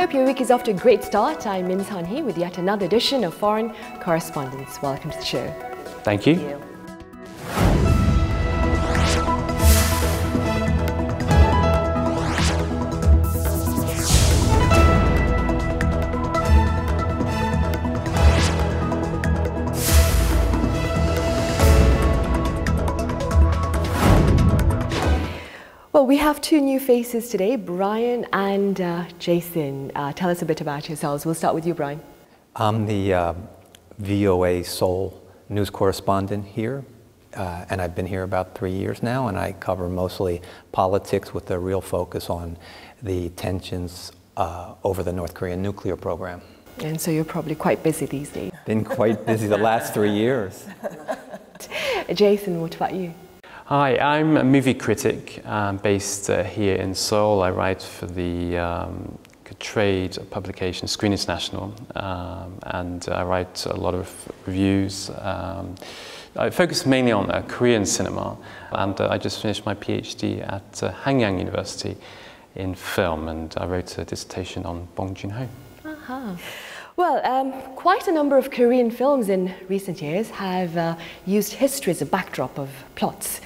Hope your week is off to a great start. I'm Min San-hee with yet another edition of Foreign Correspondents. Welcome to the show. Thank you. Well, we have two new faces today, Brian and Jason. Tell us a bit about yourselves. We'll start with you, Brian. I'm the VOA Seoul news correspondent here, and I've been here about 3 years now, and I cover mostly politics with a real focus on the tensions over the North Korean nuclear program. And so you're probably quite busy these days. Been quite busy the last 3 years. Jason, what about you? Hi, I'm a movie critic based here in Seoul. I write for the trade publication Screen International, and I write a lot of reviews. I focus mainly on Korean cinema, and I just finished my PhD at Hanyang University in film, and I wrote a dissertation on Bong Joon-ho. Well, quite a number of Korean films in recent years have used history as a backdrop of plots.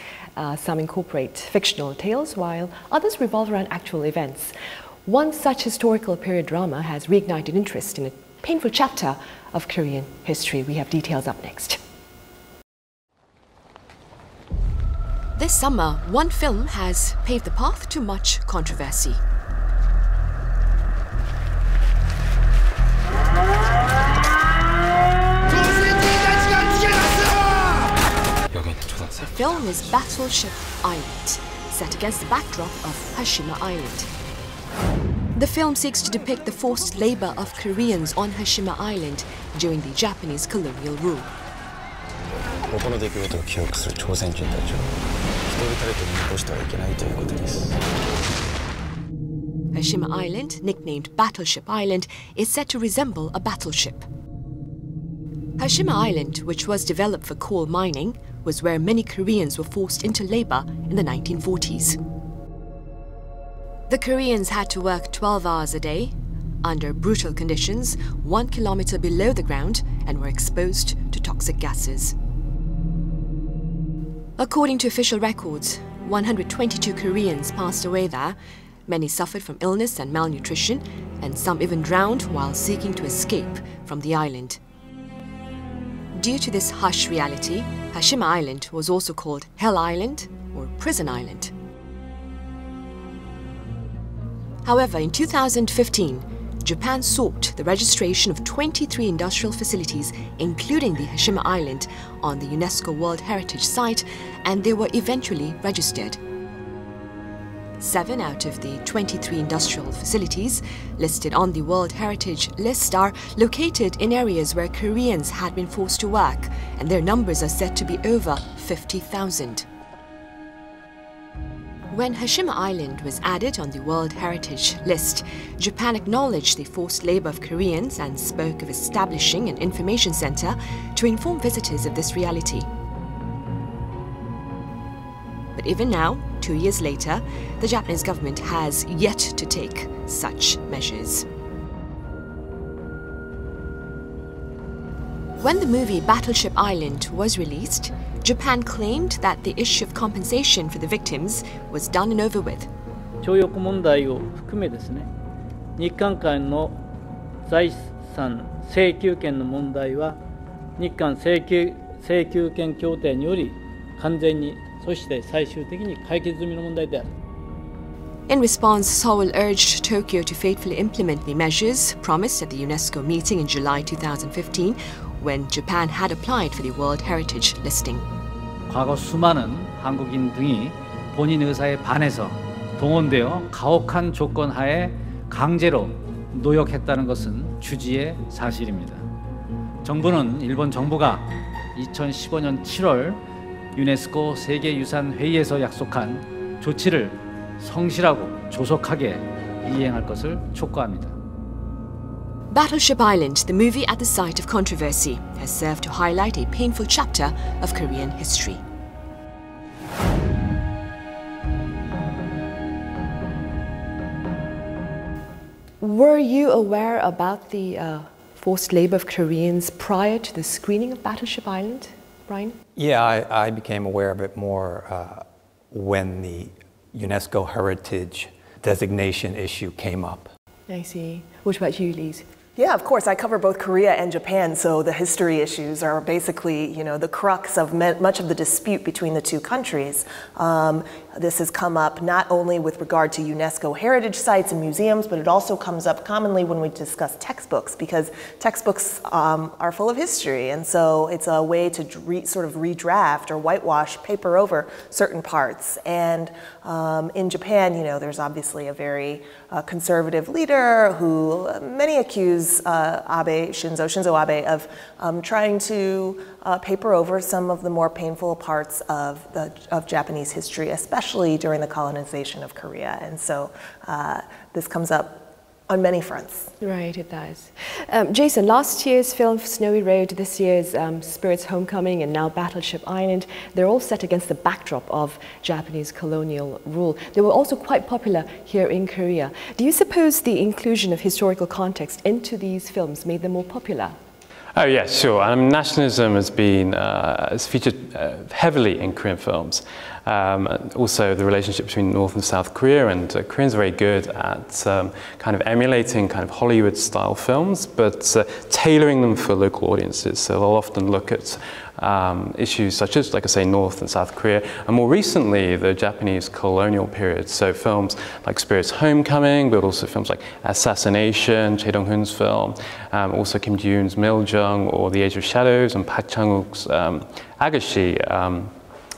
Some incorporate fictional tales, while others revolve around actual events. One such historical period drama has reignited interest in a painful chapter of Korean history. We have details up next. This summer, one film has paved the path to much controversy. The film is Battleship Island, set against the backdrop of Hashima Island. The film seeks to depict the forced labor of Koreans on Hashima Island during the Japanese colonial rule. Hashima Island, nicknamed Battleship Island, is said to resemble a battleship. Hashima Island, which was developed for coal mining, was where many Koreans were forced into labor in the 1940s. The Koreans had to work 12 hours a day, under brutal conditions, 1 kilometer below the ground, and were exposed to toxic gases. According to official records, 122 Koreans passed away there. Many suffered from illness and malnutrition, and some even drowned while seeking to escape from the island. Due to this harsh reality, Hashima Island was also called Hell Island or Prison Island. However, in 2015, Japan sought the registration of 23 industrial facilities, including the Hashima Island, on the UNESCO World Heritage Site, and they were eventually registered. 7 out of the 23 industrial facilities listed on the World Heritage List are located in areas where Koreans had been forced to work, and their numbers are said to be over 50,000. When Hashima Island was added on the World Heritage List, Japan acknowledged the forced labor of Koreans and spoke of establishing an information center to inform visitors of this reality. But even now, 2 years later, the Japanese government has yet to take such measures. When the movie Battleship Island was released, Japan claimed that the issue of compensation for the victims was done and over with. 徴用問題を含めですね、日韓間の財産請求権の問題は日韓請求権協定により完全にそして最終的に解決済みの問題である。In response, Seoul urged Tokyo to faithfully implement the measures promised at the UNESCO meeting in July 2015, when Japan had applied for the World Heritage listing. 과거 수많은 한국인 등이 본인 의사에 반해서 동원되어 가혹한 조건 하에 강제로 노역했다는 것은 주지의 사실입니다. 정부는 일본 정부가 2015년 7월 유네스코 세계유산회의에서 약속한 조치를 성실하고 조속하게 이행할 것을 촉구합니다. Battleship Island, the movie at the site of controversy, has served to highlight a painful chapter of Korean history. Were you aware about the forced labor of Koreans prior to the screening of Battleship Island, Brian? Yeah, I became aware of it more when the UNESCO Heritage designation issue came up. I see. What about you, Lise? Yeah, of course. I cover both Korea and Japan, so the history issues are basically, the crux of much of the dispute between the two countries. This has come up not only with regard to UNESCO heritage sites and museums, but it also comes up commonly when we discuss textbooks, because textbooks are full of history, and so it's a way to sort of redraft or whitewash, paper over certain parts. And in Japan, there's obviously a very conservative leader who many accuse Shinzo Abe of trying to paper over some of the more painful parts of Japanese history, especially during the colonization of Korea. And so this comes up on many fronts. Right, it does. Jason, last year's film Snowy Road, this year's Spirit's Homecoming, and now Battleship Island, they're all set against the backdrop of Japanese colonial rule. They were also quite popular here in Korea. Do you suppose the inclusion of historical context into these films made them more popular? Oh yeah, sure. Nationalism has featured heavily in Korean films. Also, the relationship between North and South Korea, and Koreans are very good at kind of emulating kind of Hollywood-style films, but tailoring them for local audiences. So they'll often look at issues such as, like I say, North and South Korea, and more recently, the Japanese colonial period. So films like Spirit's Homecoming, but also films like Assassination, Choi Dong-hoon's film, also Kim Ji-yoon's Miljung, or The Age of Shadows, and Park Chang-wook's Agashi,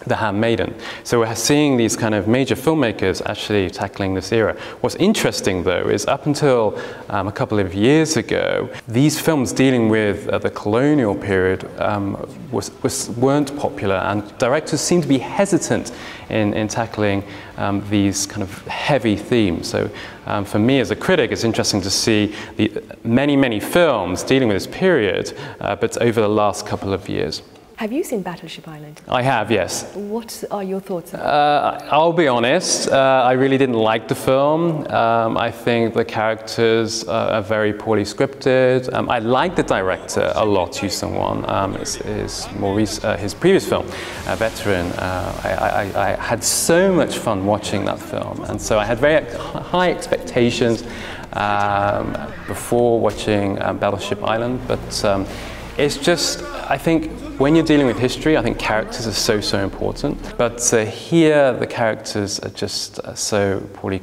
The Handmaiden. So we're seeing these kind of major filmmakers actually tackling this era. What's interesting, though, is up until a couple of years ago, these films dealing with the colonial period weren't popular, and directors seemed to be hesitant in tackling these kind of heavy themes. So for me as a critic, it's interesting to see the many films dealing with this period, but over the last couple of years. Have you seen Battleship Island? I have, yes. What are your thoughts on it? I'll be honest, I really didn't like the film. I think the characters are very poorly scripted. I like the director a lot, Yu Sung-won. His previous film, Veteran. I had so much fun watching that film, and so I had very high expectations before watching Battleship Island, but it's just, I think, when you're dealing with history, I think characters are so important. But here, the characters are just so poorly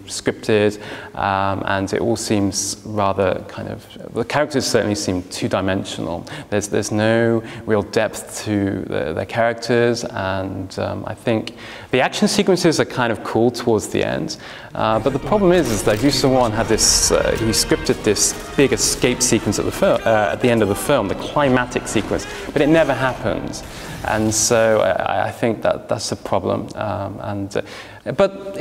scripted, and it all seems rather kind of, the characters certainly seem two-dimensional. There's no real depth to their characters, and I think the action sequences are kind of cool towards the end. But the problem is that Yu Sung-won had this, he scripted this big escape sequence at the end of the film, the climatic sequence, but it never happened. And so I think that's a problem. But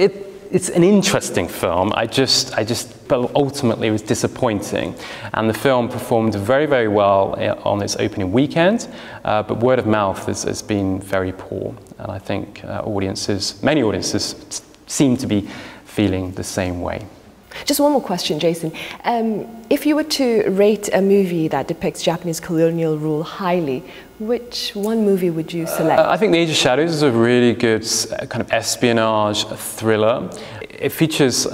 it's an interesting film. But ultimately it was disappointing. And the film performed very well on its opening weekend, but word of mouth has been very poor. And I think many audiences seem to be feeling the same way. Just one more question, Jason. If you were to rate a movie that depicts Japanese colonial rule highly, which one movie would you select? I think The Age of Shadows is a really good kind of espionage thriller. It features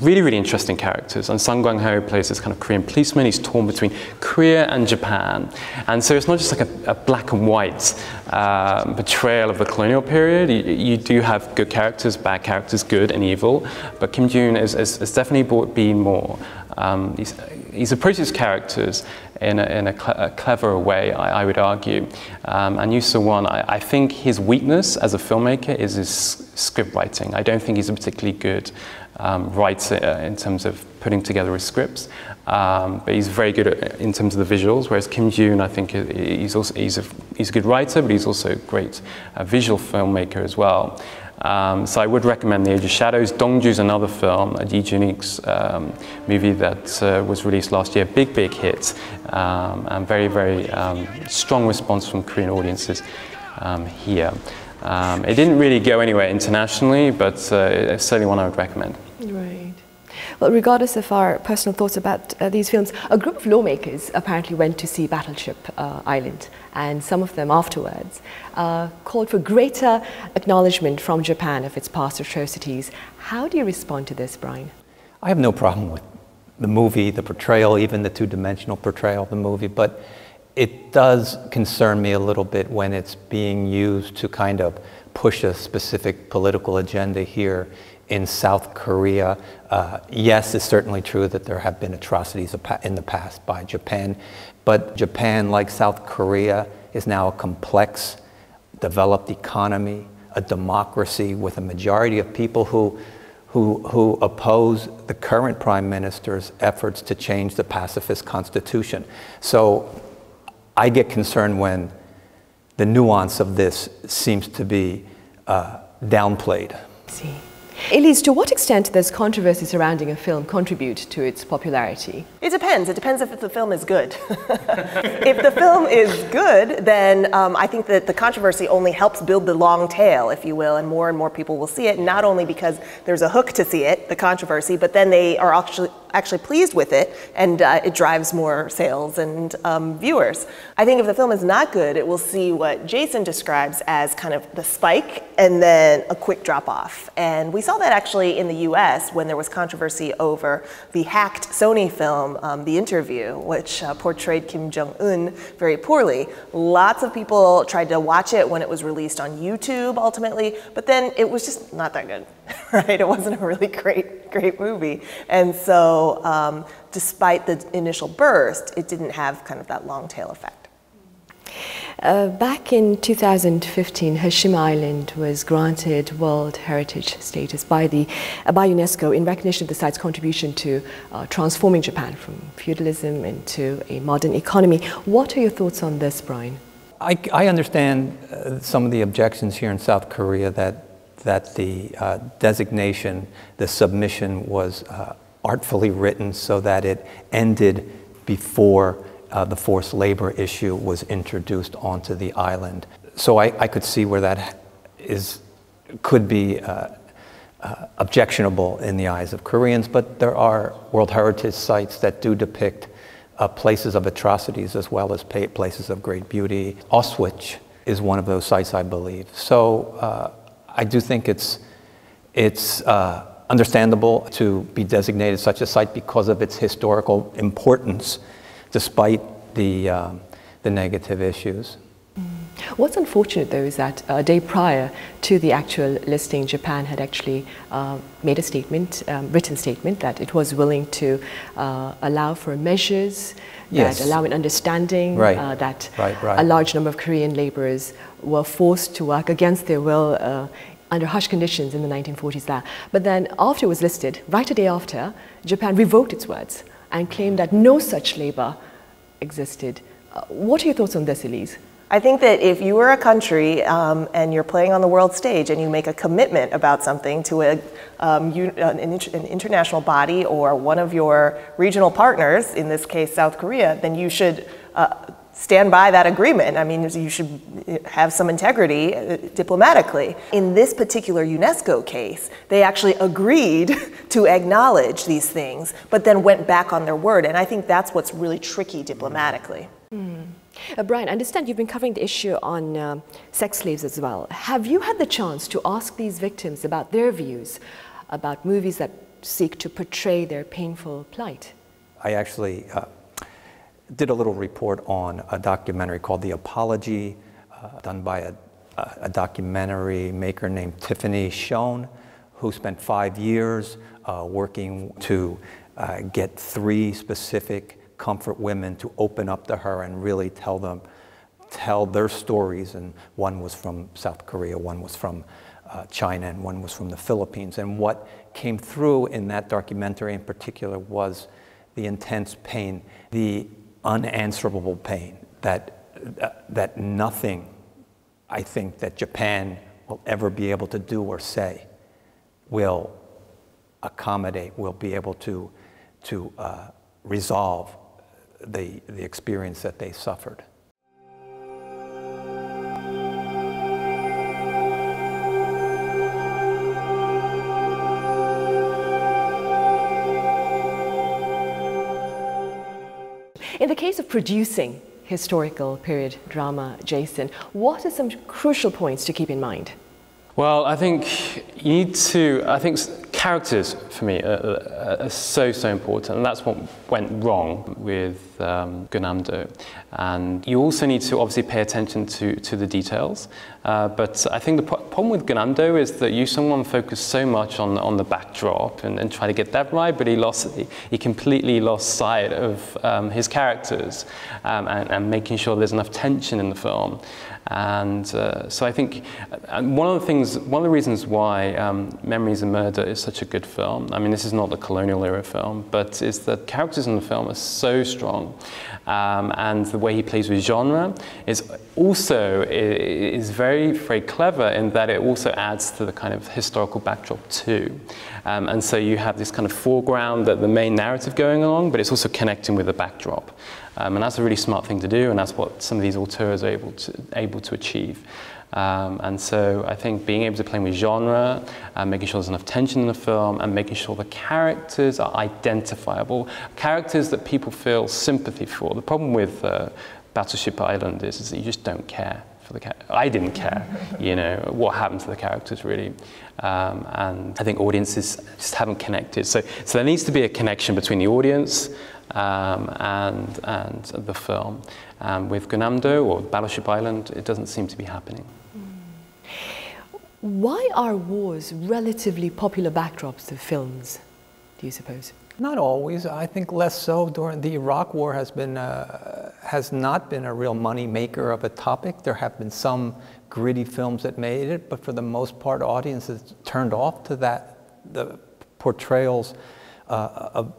really interesting characters, and Sang Kwang-ho plays this kind of Korean policeman. He's torn between Korea and Japan, and so it's not just like a black and white portrayal of the colonial period. You do have good characters, bad characters, good and evil, but Kim Ji-yoon has definitely been more. He's approached his characters in a cleverer way, I would argue. And Yu Sung-won, I think his weakness as a filmmaker is his script writing. I don't think he's a particularly good writer in terms of putting together his scripts, but he's very good in terms of the visuals. Whereas Kim Ji-yoon, I think he's a good writer, but he's also a great visual filmmaker as well. So I would recommend The Age of Shadows. Dongju's another film, Lee Jun-ik's movie that was released last year, big hit, and very strong response from Korean audiences here. It didn't really go anywhere internationally, but it's certainly one I would recommend. Right. Well, regardless of our personal thoughts about these films, a group of lawmakers apparently went to see Battleship Island, and some of them afterwards called for greater acknowledgement from Japan of its past atrocities. How do you respond to this, Brian? I have no problem with the movie, the portrayal, even the two-dimensional portrayal of the movie, but it does concern me a little bit when it's being used to kind of push a specific political agenda here in South Korea. Yes, it's certainly true that there have been atrocities in the past by Japan, but Japan, like South Korea, is now a complex, developed economy, a democracy with a majority of people who oppose the current prime minister's efforts to change the pacifist constitution. So I get concerned when the nuance of this seems to be downplayed. See. Elise, to what extent does controversy surrounding a film contribute to its popularity? It depends. It depends if the film is good. If the film is good, then I think that the controversy only helps build the long tail, if you will, and more people will see it, not only because there's a hook to see it, the controversy, but then they are actually pleased with it, and it drives more sales and viewers. I think if the film is not good, it will see what Jason describes as kind of the spike and then a quick drop off. And we saw that actually in the US when there was controversy over the hacked Sony film, The Interview, which portrayed Kim Jong-un very poorly. Lots of people tried to watch it when it was released on YouTube ultimately, but then it was just not that good, right? It wasn't a really great movie. And so despite the initial burst, it didn't have kind of that long tail effect. Back in 2015, Hashima Island was granted World Heritage status by UNESCO in recognition of the site's contribution to transforming Japan from feudalism into a modern economy. What are your thoughts on this, Brian? I understand some of the objections here in South Korea that the designation, the submission was artfully written so that it ended before the forced labor issue was introduced onto the island. So I could see where that could be objectionable in the eyes of Koreans, but there are World Heritage sites that do depict places of atrocities as well as places of great beauty. Auschwitz is one of those sites, I believe. So I do think it's understandable to be designated such a site because of its historical importance, despite the negative issues. What's unfortunate, though, is that a day prior to the actual listing, Japan had actually made a statement, written statement, that it was willing to allow for measures that allow an understanding that a large number of Korean laborers were forced to work against their will under harsh conditions in the 1940s there. But then after it was listed, right a day after, Japan revoked its words and claimed that no such labor existed. What are your thoughts on this, Elise? I think that if you are a country and you're playing on the world stage and you make a commitment about something to an international body or one of your regional partners, in this case South Korea, then you should stand by that agreement. I mean, you should have some integrity diplomatically. In this particular UNESCO case, they actually agreed to acknowledge these things, but then went back on their word. And I think that's what's really tricky diplomatically. Brian, I understand you've been covering the issue on sex slaves as well. Have you had the chance to ask these victims about their views about movies that seek to portray their painful plight? I actually did a little report on a documentary called The Apology, done by a documentary maker named Tiffany Schoen, who spent 5 years working to get 3 specific comfort women to open up to her and really tell their stories. And one was from South Korea, one was from China, and one was from the Philippines. And what came through in that documentary in particular was the intense pain, the unanswerable pain that nothing, I think, that Japan will ever be able to do or say will accommodate, will be able to resolve the experience that they suffered. In the case of producing historical period drama, Jason, what are some crucial points to keep in mind? Well, I think you need to, characters for me are so important, and that's what went wrong with Gunamdo. And you also need to obviously pay attention to the details, but I think the problem with Gunamdo is that someone focused so much on the backdrop and try to get that right, but he completely lost sight of his characters and making sure there's enough tension in the film. And so I think one of the reasons why Memories of Murder is such a good film, I mean, this is not a colonial era film, but is that characters in the film are so strong. And the way he plays with genre is also very, very clever in that it also adds to the kind of historical backdrop too. And so you have this kind of foreground, the main narrative going along, but it's also connecting with the backdrop. And that's a really smart thing to do, and that's what some of these auteurs are able to achieve. And so I think being able to play with genre, making sure there's enough tension in the film, and making sure the characters are identifiable, characters that people feel sympathy for. The problem with Battleship Island is that you just don't care for the characters. I didn't care, what happened to the characters really. And I think audiences just haven't connected. So there needs to be a connection between the audience and the film. With Gunamdo or Battleship Island, it doesn't seem to be happening. Why are wars relatively popular backdrops to films, do you suppose? Not always. I think less so. During the Iraq War has not been a real money maker of a topic. There have been some gritty films that made it, but for the most part, audiences turned off to the portrayals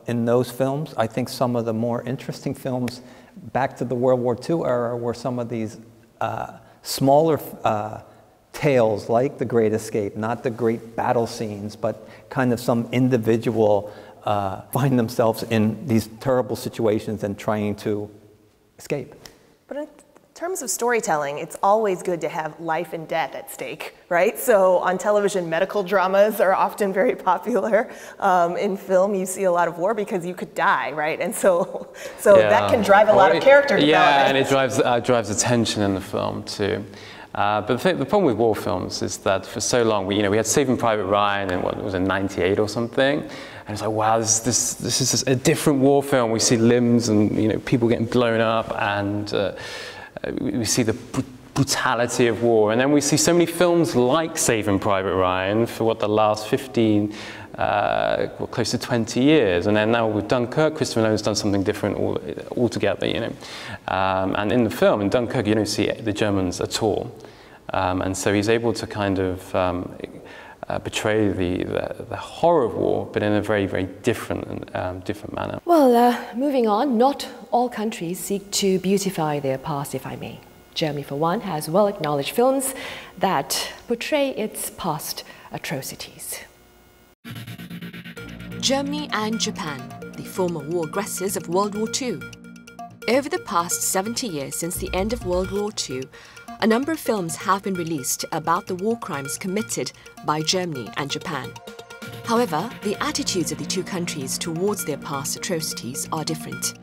in those films. I think some of the more interesting films back to the World War II era were some of these smaller tales like The Great Escape, not the great battle scenes, but kind of some individual find themselves in these terrible situations and trying to escape. But in terms of storytelling, it's always good to have life and death at stake, right? So on television, medical dramas are often very popular. In film, you see a lot of war because you could die, right? And so that can drive a lot of character development. Yeah, and it drives the tension in the film too. But the problem with war films is that for so long, we had Saving Private Ryan in what was it, '98 or something, and it's like, wow, this is a different war film. We see limbs and people getting blown up, and we see the brutality of war. And then we see so many films like Saving Private Ryan for the last 15, close to 20 years. And then now with Dunkirk, Christopher Nolan's done something different altogether, And in the film, in Dunkirk, you don't see the Germans at all. And so he's able to kind of portray the horror of war, but in a very, very different manner. Well, moving on, not all countries seek to beautify their past, if I may. Germany, for one, has well-acknowledged films that portray its past atrocities. Germany and Japan, the former war aggressors of World War II. Over the past 70 years since the end of World War II, a number of films have been released about the war crimes committed by Germany and Japan. However, the attitudes of the two countries towards their past atrocities are different.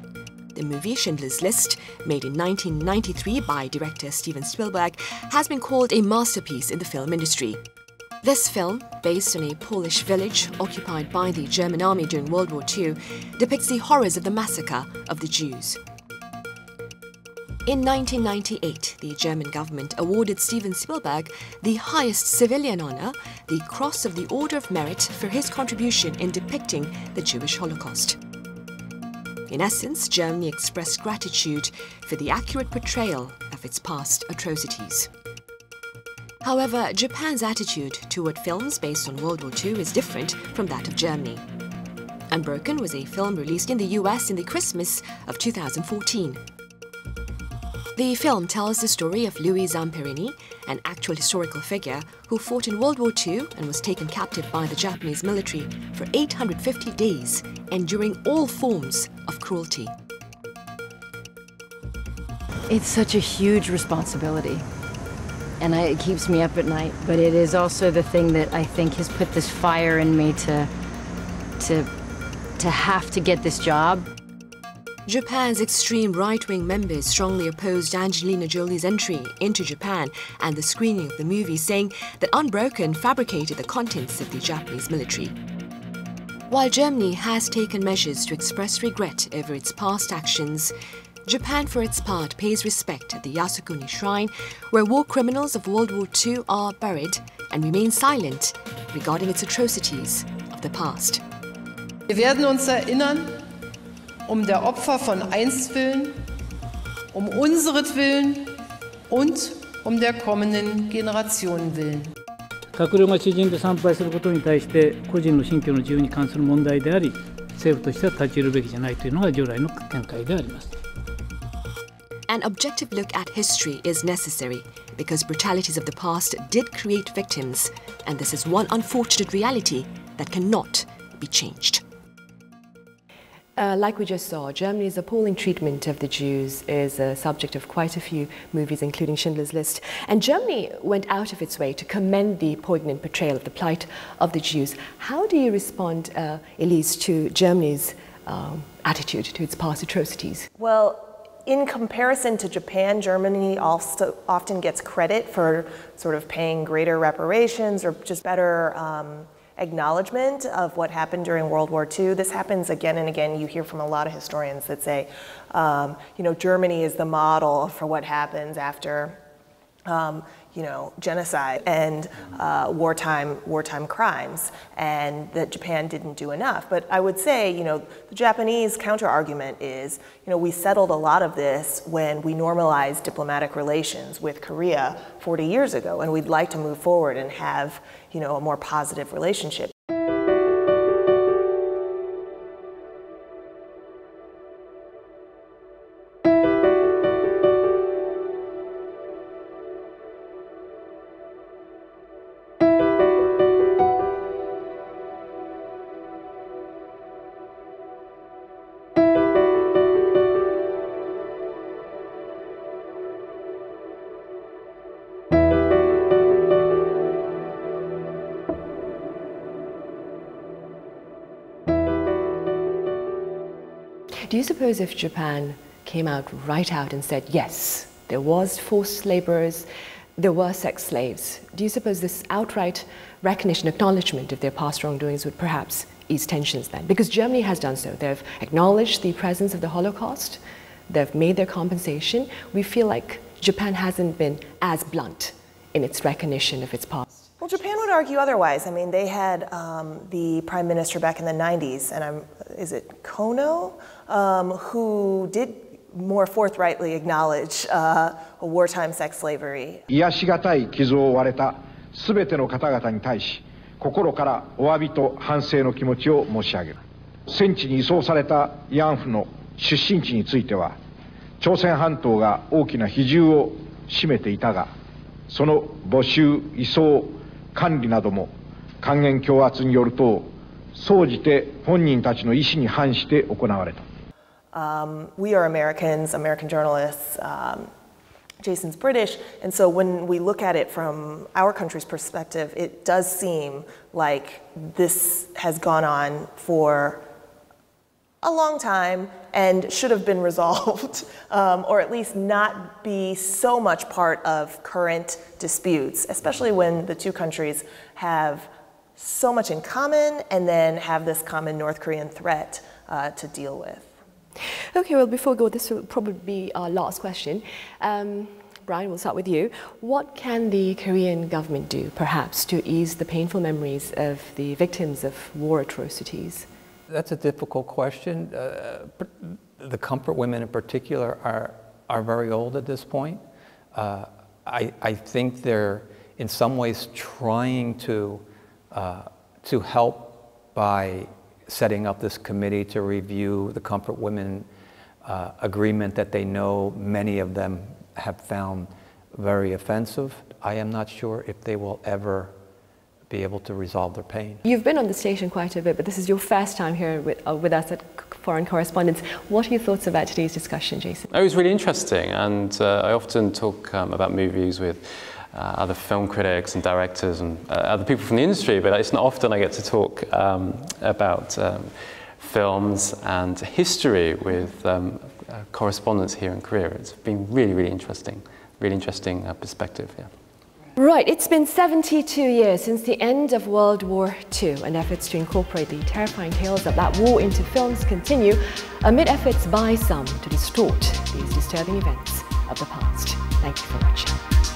The movie Schindler's List, made in 1993 by director Steven Spielberg, has been called a masterpiece in the film industry. This film, based on a Polish village occupied by the German army during World War II, depicts the horrors of the massacre of the Jews. In 1998, the German government awarded Steven Spielberg the highest civilian honor, the Cross of the Order of Merit, for his contribution in depicting the Jewish Holocaust. In essence, Germany expressed gratitude for the accurate portrayal of its past atrocities. However, Japan's attitude toward films based on World War II is different from that of Germany. Unbroken was a film released in the US in the Christmas of 2014. The film tells the story of Louis Zamperini, an actual historical figure who fought in World War II and was taken captive by the Japanese military for 850 days, enduring all forms of cruelty. It's such a huge responsibility, and it keeps me up at night, but it is also the thing that I think has put this fire in me to have to get this job. Japan's extreme right-wing members strongly opposed Angelina Jolie's entry into Japan and the screening of the movie, saying that Unbroken fabricated the contents of the Japanese military. While Germany has taken measures to express regret over its past actions, Japan, for its part, pays respect at the Yasukuni Shrine, where war criminals of World War II are buried, and remains silent regarding its atrocities of the past. Wir werden uns erinnern, der Opfer von einst willen, unseretwillen und der kommenden Generationen willen. 閣僚が知人で参拝することに対して個人の信教の自由に関する問題であり、政府としては立ち入るべきじゃないというのが従来の見解であります。An objective look at history is necessary because brutalities of the past did create victims, and this is one unfortunate reality that cannot be changed. Like we just saw, Germany's appalling treatment of the Jews is a subject of quite a few movies, including Schindler's List. And Germany went out of its way to commend the poignant portrayal of the plight of the Jews. How do you respond, Elise, to Germany's attitude to its past atrocities? Well, in comparison to Japan, Germany also often gets credit for sort of paying greater reparations or just better acknowledgement of what happened during World War II. This happens again and again. You hear from a lot of historians that say, Germany is the model for what happens after, genocide and wartime crimes, and that Japan didn't do enough. But I would say, the Japanese counter-argument is, we settled a lot of this when we normalized diplomatic relations with Korea 40 years ago, and we'd like to move forward and have, a more positive relationship. Do you suppose if Japan came right out and said, yes, there was forced laborers, there were sex slaves, do you suppose this outright recognition, acknowledgement of their past wrongdoings would perhaps ease tensions then? Because Germany has done so. They've acknowledged the presence of the Holocaust, they've made their compensation. We feel like Japan hasn't been as blunt in its recognition of its past. Well, Japan would argue otherwise. I mean, they had the prime minister back in the 90s, and is it Kono, who did more forthrightly acknowledge wartime sex slavery. 癒しがたい傷を負われたすべての方々に対し、心からお詫びと反省の気持ちを申し上げる。戦地に移送された慰安婦の出身地については、朝鮮半島が大きな比重を占めていたが、その募集、移送、管理なども還元強圧によると総じて本人たちの意思に反して行われた。We are Americans, American journalists. Jason's British, and so when we look at it from our country's perspective, it does seem like this has gone on for a long time and should have been resolved, or at least not be so much part of current disputes, especially when the two countries have so much in common and then have this common North Korean threat to deal with. Okay, well, before we go, this will probably be our last question. Brian, we'll start with you. What can the Korean government do, perhaps, to ease the painful memories of the victims of war atrocities? That's a difficult question. The comfort women in particular are very old at this point. I think they're in some ways trying to help by setting up this committee to review the comfort women agreement that they know many of them have found very offensive. I am not sure if they will ever be able to resolve their pain. You've been on the station quite a bit, but this is your first time here with us at Foreign Correspondents. What are your thoughts about today's discussion, Jason? It was really interesting, and I often talk about movies with other film critics and directors and other people from the industry, but it's not often I get to talk about films and history with correspondents here in Korea. It's been really, really interesting perspective. Yeah. Right, it's been 72 years since the end of World War II, and efforts to incorporate the terrifying tales of that war into films continue amid efforts by some to distort these disturbing events of the past. Thank you for watching.